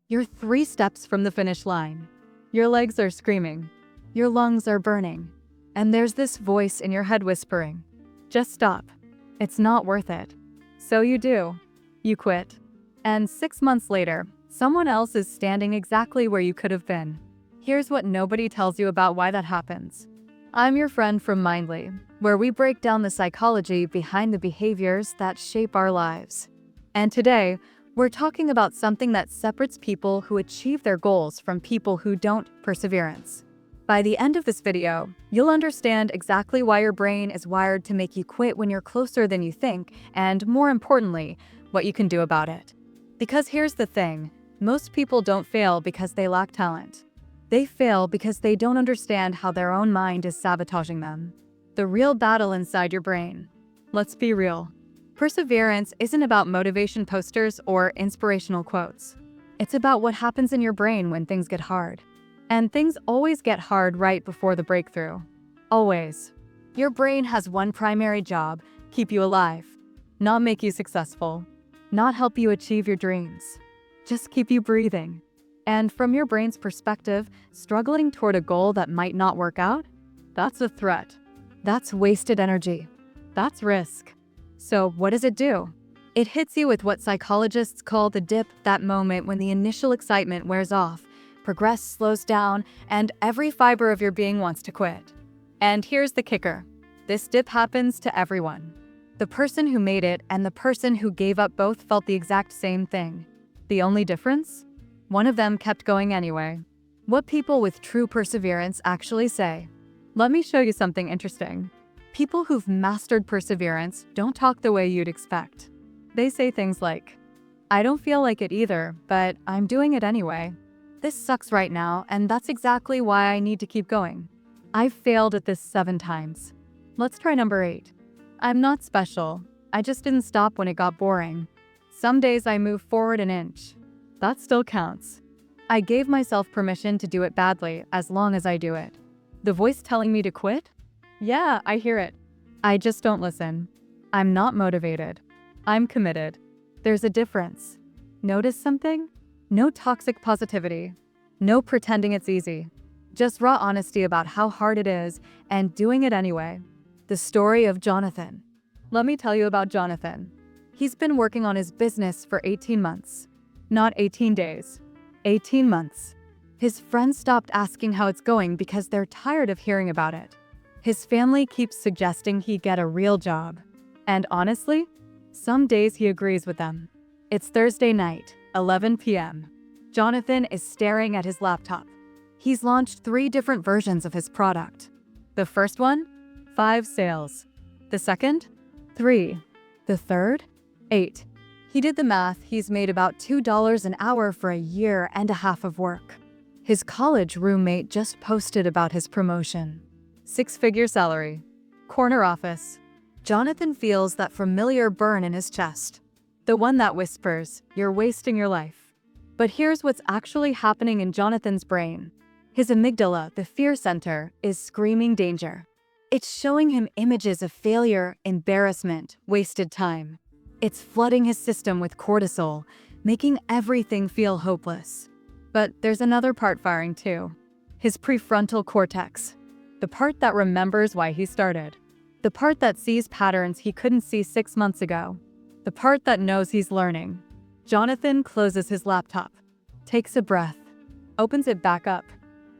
You're 3 steps from the finish line. Your legs are screaming. Your lungs are burning. And there's this voice in your head whispering, just stop. It's not worth it. So you do. You quit. And 6 months later, someone else is standing exactly where you could have been. Here's what nobody tells you about why that happens. I'm your friend from Mindly, where we break down the psychology behind the behaviors that shape our lives. And today, we're talking about something that separates people who achieve their goals from people who don't: perseverance. By the end of this video, you'll understand exactly why your brain is wired to make you quit when you're closer than you think, and more importantly, what you can do about it. Because here's the thing, most people don't fail because they lack talent. They fail because they don't understand how their own mind is sabotaging them. The real battle inside your brain. Let's be real. Perseverance isn't about motivation posters or inspirational quotes. It's about what happens in your brain when things get hard. And things always get hard right before the breakthrough. Always. Your brain has one primary job: keep you alive. Not make you successful. Not help you achieve your dreams. Just keep you breathing. And from your brain's perspective, struggling toward a goal that might not work out? That's a threat. That's wasted energy. That's risk. So what does it do? It hits you with what psychologists call the dip, that moment when the initial excitement wears off, progress slows down, and every fiber of your being wants to quit. And here's the kicker. This dip happens to everyone. The person who made it and the person who gave up both felt the exact same thing. The only difference? One of them kept going anyway. What people with true perseverance actually say. Let me show you something interesting. People who've mastered perseverance don't talk the way you'd expect. They say things like, I don't feel like it either, but I'm doing it anyway. This sucks right now, and that's exactly why I need to keep going. I've failed at this 7 times. Let's try number 8. I'm not special. I just didn't stop when it got boring. Some days I move forward an inch. That still counts. I gave myself permission to do it badly as long as I do it. The voice telling me to quit? Yeah, I hear it. I just don't listen. I'm not motivated. I'm committed. There's a difference. Notice something? No toxic positivity. No pretending it's easy. Just raw honesty about how hard it is and doing it anyway. The story of Jonathan. Let me tell you about Jonathan. He's been working on his business for 18 months. Not 18 days. 18 months. His friends stopped asking how it's going because they're tired of hearing about it. His family keeps suggesting he get a real job. And honestly, some days he agrees with them. It's Thursday night, 11 p.m. Jonathan is staring at his laptop. He's launched 3 different versions of his product. The first one, 5 sales. The second, 3. The third, 8. He did the math. He's made about $2 an hour for a year and a half of work. His college roommate just posted about his promotion. 6-figure salary. Corner office. Jonathan feels that familiar burn in his chest. The one that whispers, you're wasting your life. But here's what's actually happening in Jonathan's brain. His amygdala, the fear center, is screaming danger. It's showing him images of failure, embarrassment, wasted time. It's flooding his system with cortisol, making everything feel hopeless. But there's another part firing too. His prefrontal cortex. The part that remembers why he started. The part that sees patterns he couldn't see 6 months ago. The part that knows he's learning. Jonathan closes his laptop, takes a breath, opens it back up.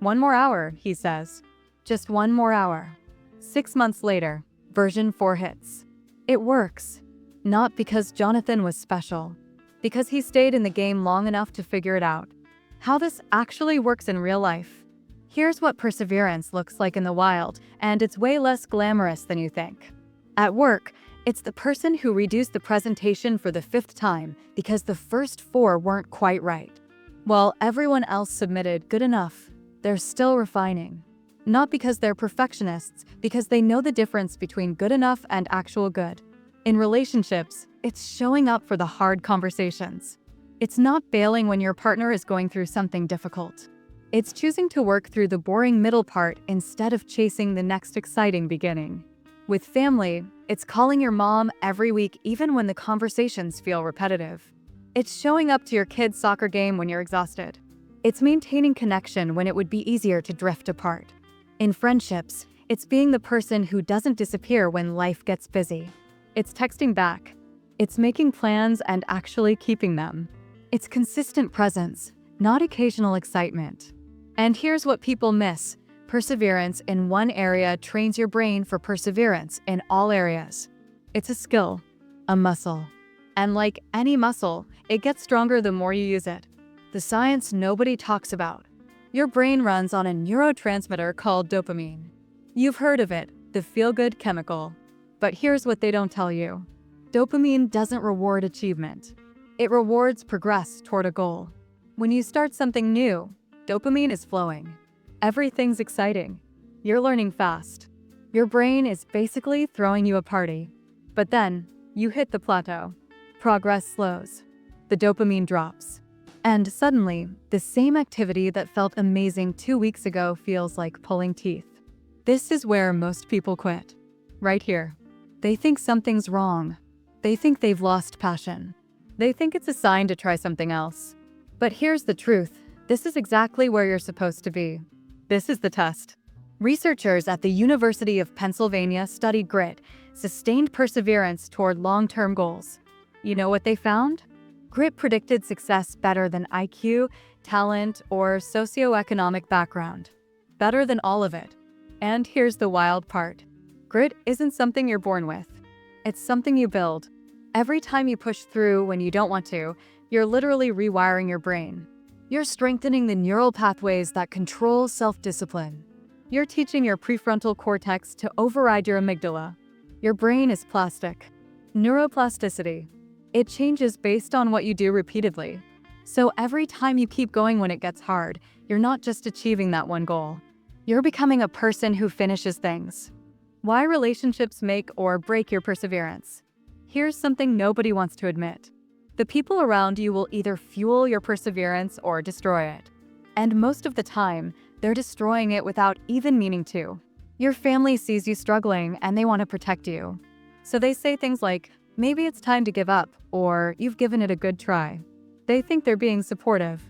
1 more hour, he says. Just 1 more hour. 6 months later, version 4 hits. It works. Not because Jonathan was special, because he stayed in the game long enough to figure it out. How this actually works in real life. Here's what perseverance looks like in the wild, and it's way less glamorous than you think. At work, it's the person who reduced the presentation for the 5th time because the first 4 weren't quite right. While everyone else submitted good enough, they're still refining. Not because they're perfectionists, because they know the difference between good enough and actual good. In relationships, it's showing up for the hard conversations. It's not bailing when your partner is going through something difficult. It's choosing to work through the boring middle part instead of chasing the next exciting beginning. With family, it's calling your mom every week even when the conversations feel repetitive. It's showing up to your kid's soccer game when you're exhausted. It's maintaining connection when it would be easier to drift apart. In friendships, it's being the person who doesn't disappear when life gets busy. It's texting back. It's making plans and actually keeping them. It's consistent presence, not occasional excitement. And here's what people miss. Perseverance in one area trains your brain for perseverance in all areas. It's a skill, a muscle. And like any muscle, it gets stronger the more you use it. The science nobody talks about. Your brain runs on a neurotransmitter called dopamine. You've heard of it, the feel-good chemical. But here's what they don't tell you. Dopamine doesn't reward achievement. It rewards progress toward a goal. When you start something new, dopamine is flowing. Everything's exciting. You're learning fast. Your brain is basically throwing you a party. But then, you hit the plateau. Progress slows. The dopamine drops. And suddenly, the same activity that felt amazing 2 weeks ago feels like pulling teeth. This is where most people quit. Right here. They think something's wrong. They think they've lost passion. They think it's a sign to try something else. But here's the truth. This is exactly where you're supposed to be. This is the test. Researchers at the University of Pennsylvania studied grit, sustained perseverance toward long-term goals. You know what they found? Grit predicted success better than IQ, talent, or socioeconomic background. Better than all of it. And here's the wild part. Grit isn't something you're born with. It's something you build. Every time you push through when you don't want to, you're literally rewiring your brain. You're strengthening the neural pathways that control self-discipline. You're teaching your prefrontal cortex to override your amygdala. Your brain is plastic. Neuroplasticity. It changes based on what you do repeatedly. So every time you keep going when it gets hard, you're not just achieving that one goal. You're becoming a person who finishes things. Why relationships make or break your perseverance? Here's something nobody wants to admit. The people around you will either fuel your perseverance or destroy it. And most of the time, they're destroying it without even meaning to. Your family sees you struggling and they want to protect you. So they say things like, maybe it's time to give up, or you've given it a good try. They think they're being supportive.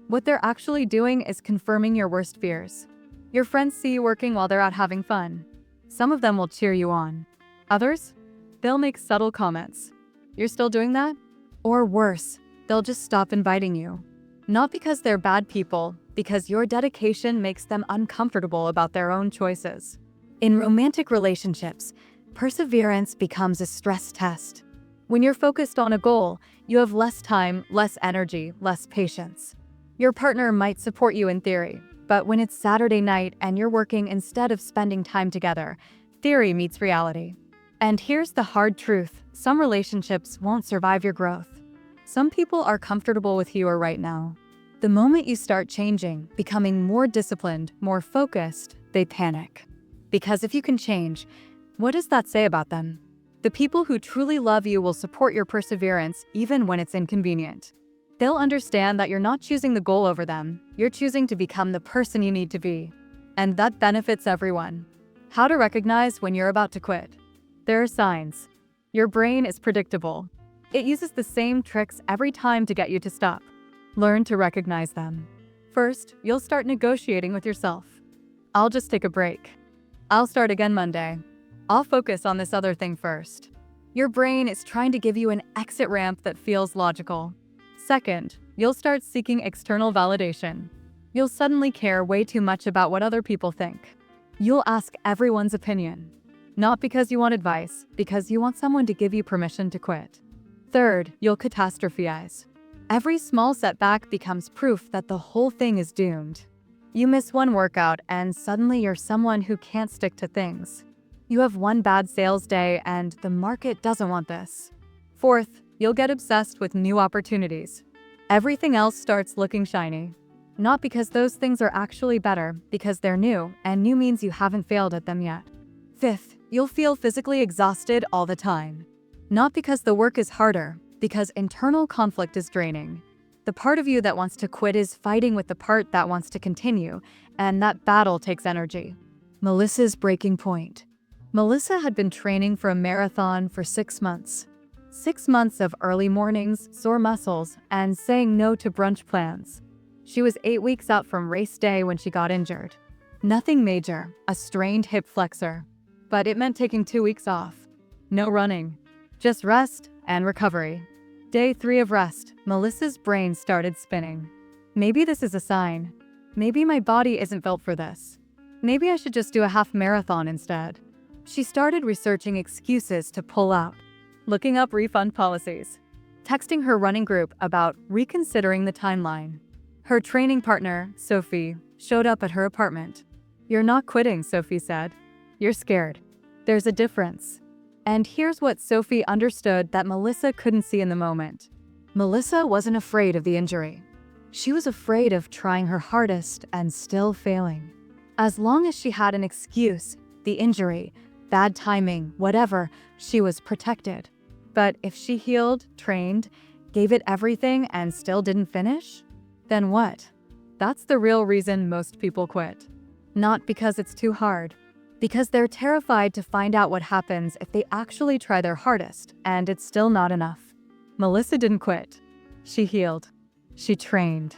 What they're actually doing is confirming your worst fears. Your friends see you working while they're out having fun. Some of them will cheer you on. Others? They'll make subtle comments. You're still doing that? Or worse, they'll just stop inviting you. Not because they're bad people, because your dedication makes them uncomfortable about their own choices. In romantic relationships, perseverance becomes a stress test. When you're focused on a goal, you have less time, less energy, less patience. Your partner might support you in theory, but when it's Saturday night and you're working instead of spending time together, theory meets reality. And here's the hard truth. Some relationships won't survive your growth. Some people are comfortable with who you are right now. The moment you start changing, becoming more disciplined, more focused, they panic. Because if you can change, what does that say about them? The people who truly love you will support your perseverance even when it's inconvenient. They'll understand that you're not choosing the goal over them, you're choosing to become the person you need to be. And that benefits everyone. How to recognize when you're about to quit. There are signs. Your brain is predictable. It uses the same tricks every time to get you to stop. Learn to recognize them. First, you'll start negotiating with yourself. I'll just take a break. I'll start again Monday. I'll focus on this other thing first. Your brain is trying to give you an exit ramp that feels logical. Second, you'll start seeking external validation. You'll suddenly care way too much about what other people think. You'll ask everyone's opinion. Not because you want advice, because you want someone to give you permission to quit. Third, you'll catastrophize. Every small setback becomes proof that the whole thing is doomed. You miss one workout and suddenly you're someone who can't stick to things. You have one bad sales day and the market doesn't want this. Fourth, you'll get obsessed with new opportunities. Everything else starts looking shiny. Not because those things are actually better, because they're new, and new means you haven't failed at them yet. Fifth, you'll feel physically exhausted all the time. Not because the work is harder, because internal conflict is draining. The part of you that wants to quit is fighting with the part that wants to continue, and that battle takes energy. Melissa's breaking point. Melissa had been training for a marathon for 6 months. 6 months of early mornings, sore muscles, and saying no to brunch plans. She was 8 weeks out from race day when she got injured. Nothing major, a strained hip flexor. But it meant taking 2 weeks off. No running, just rest and recovery. Day 3 of rest, Melissa's brain started spinning. Maybe this is a sign. Maybe my body isn't built for this. Maybe I should just do a half marathon instead. She started researching excuses to pull out, looking up refund policies, texting her running group about reconsidering the timeline. Her training partner, Sophie, showed up at her apartment. "You're not quitting," Sophie said. "You're scared. There's a difference." And here's what Sophie understood that Melissa couldn't see in the moment. Melissa wasn't afraid of the injury. She was afraid of trying her hardest and still failing. As long as she had an excuse, the injury, bad timing, whatever, she was protected. But if she healed, trained, gave it everything and still didn't finish, then what? That's the real reason most people quit. Not because it's too hard, because they're terrified to find out what happens if they actually try their hardest and it's still not enough. Melissa didn't quit. She healed. She trained.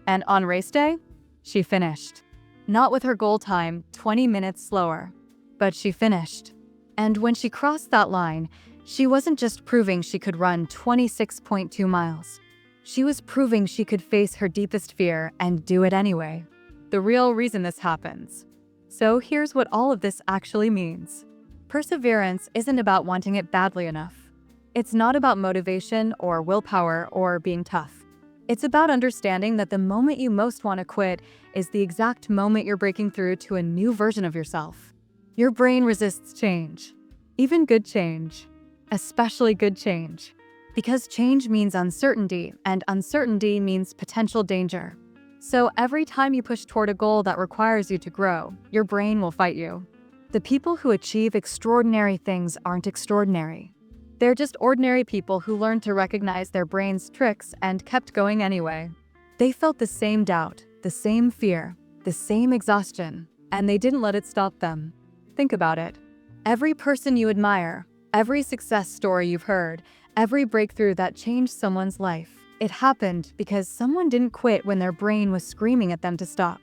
And on race day, she finished. Not with her goal time, 20 minutes slower, but she finished. And when she crossed that line, she wasn't just proving she could run 26.2 miles. She was proving she could face her deepest fear and do it anyway. The real reason this happens. So here's what all of this actually means. Perseverance isn't about wanting it badly enough. It's not about motivation or willpower or being tough. It's about understanding that the moment you most want to quit is the exact moment you're breaking through to a new version of yourself. Your brain resists change, even good change, especially good change, because change means uncertainty, and uncertainty means potential danger. So every time you push toward a goal that requires you to grow, your brain will fight you. The people who achieve extraordinary things aren't extraordinary. They're just ordinary people who learned to recognize their brain's tricks and kept going anyway. They felt the same doubt, the same fear, the same exhaustion, and they didn't let it stop them. Think about it. Every person you admire, every success story you've heard, every breakthrough that changed someone's life, it happened because someone didn't quit when their brain was screaming at them to stop.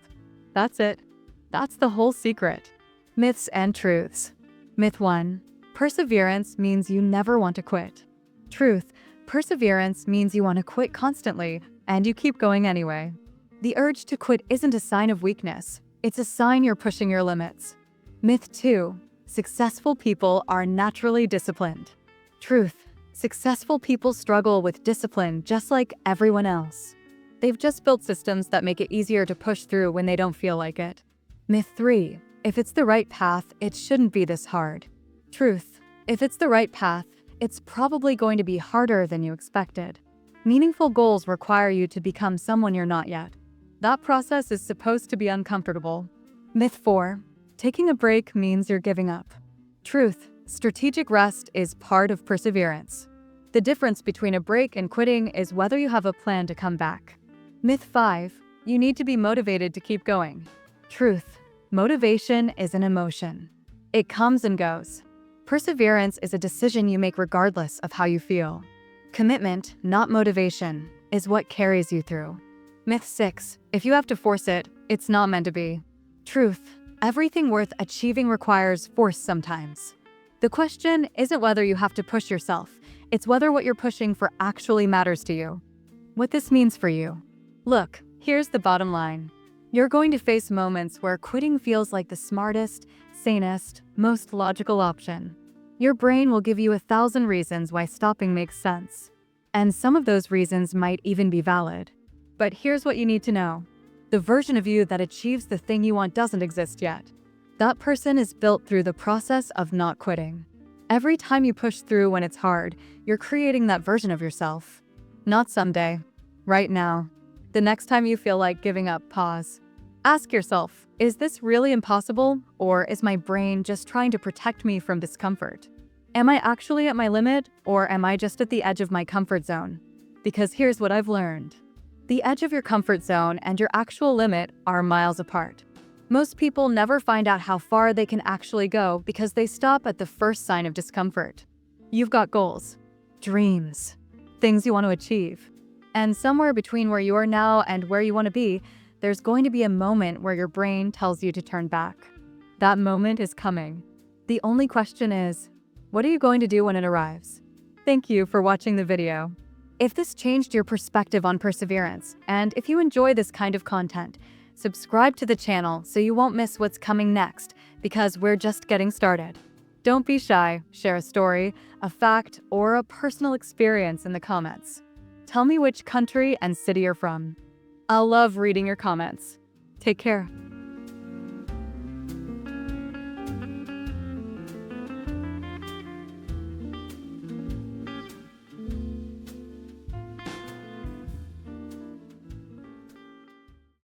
That's it. That's the whole secret. Myths and truths. Myth 1. Perseverance means you never want to quit. Truth. Perseverance means you want to quit constantly, and you keep going anyway. The urge to quit isn't a sign of weakness. It's a sign you're pushing your limits. Myth 2. Successful people are naturally disciplined. Truth. Successful people struggle with discipline just like everyone else. They've just built systems that make it easier to push through when they don't feel like it. Myth 3. If it's the right path, it shouldn't be this hard. Truth. If it's the right path, it's probably going to be harder than you expected. Meaningful goals require you to become someone you're not yet. That process is supposed to be uncomfortable. Myth 4. Taking a break means you're giving up. Truth. Strategic rest is part of perseverance. The difference between a break and quitting is whether you have a plan to come back. Myth 5. You need to be motivated to keep going. Truth. Motivation is an emotion. It comes and goes. Perseverance is a decision you make regardless of how you feel. Commitment, not motivation, is what carries you through. Myth 6. If you have to force it, it's not meant to be. Truth. Everything worth achieving requires force sometimes. The question isn't whether you have to push yourself, it's whether what you're pushing for actually matters to you. What this means for you. Look, here's the bottom line. You're going to face moments where quitting feels like the smartest, sanest, most logical option. Your brain will give you 1,000 reasons why stopping makes sense. And some of those reasons might even be valid. But here's what you need to know. The version of you that achieves the thing you want doesn't exist yet. That person is built through the process of not quitting. Every time you push through when it's hard, you're creating that version of yourself. Not someday. Right now. The next time you feel like giving up, pause. Ask yourself, is this really impossible, or is my brain just trying to protect me from discomfort? Am I actually at my limit, or am I just at the edge of my comfort zone? Because here's what I've learned. The edge of your comfort zone and your actual limit are miles apart. Most people never find out how far they can actually go because they stop at the first sign of discomfort. You've got goals. dreams, things you want to achieve. And somewhere between where you are now and where you want to be, there's going to be a moment where your brain tells you to turn back. That moment is coming. The only question is, what are you going to do when it arrives? Thank you for watching the video. If this changed your perspective on perseverance, and if you enjoy this kind of content, subscribe to the channel so you won't miss what's coming next, because we're just getting started. Don't be shy, share a story, a fact, or a personal experience in the comments. Tell me which country and city you're from. I'll love reading your comments. Take care.